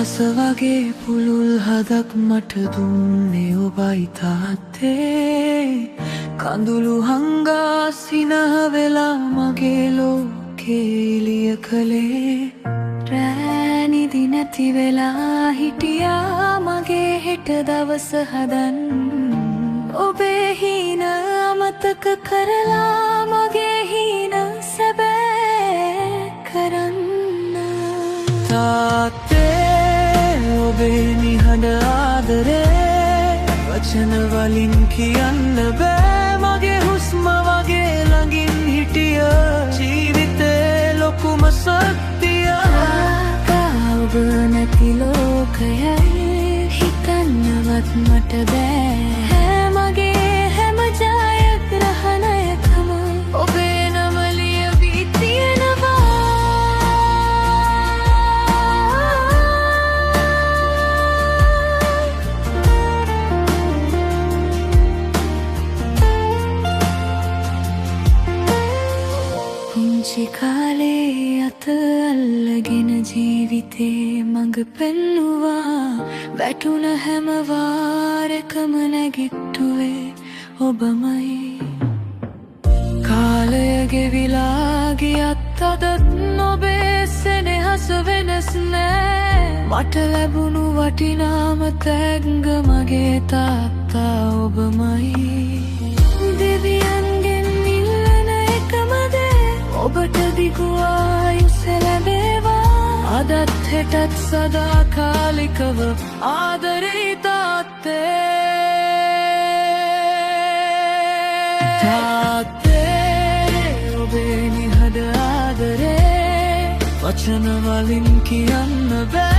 අහස වගේ පුළුල් හදක් මට දුන්නේ ඔබයි තාත්තේ. කඳුළු හංගා සිනහ වෙලා මගේ ලෝකේ එළිය කළේ. රෑනිදි නැති වෙලා හිටියා මගේ හෙට දවස හදන්න. ඔබේ හීන අමතක කරලා මගේ හීන සැබෑ කරන්න. තාත්තේ ඔබේ නිහඬ ආදරේ වචන වලින් කියන්න බෑ. මගේ හුස්ම වගේ ළඟින් හිටිය ජීවිතේ ලොකුම සත්‍යය. ඔබ නැති ලෝකයයි හිතන්නවත් මට බෑ. මගේ හැම ජයග්‍රහණයකම ඔබේ නම ලියවී තියෙනවා. පුංචි කාලේ අත අල්ලගෙන ජීවිතේ මඟ පෙන්නුවා. වැටුණ හැම වාරකම නැගිට්ටුවේ ඔබමයි. කාලය ගෙවිලා ගියත් අදත් නොබේ සෙනෙහස වෙනස් නෑ. මට ලැබුණු වටිනාම තැංග මගේ තාත්තා ඔබමයි. දෙවියන්ගෙන් ඉල්ලන එකම දේ ඔබට දිගු ආයුෂ ලැබේවා. අදත් හෙටත් සදාකාලිකව ආදරේ තාත්තේ. තාත්තේ ඔබේ නිහඬ ආදරේ වචන වලින් කියන්න බෑ.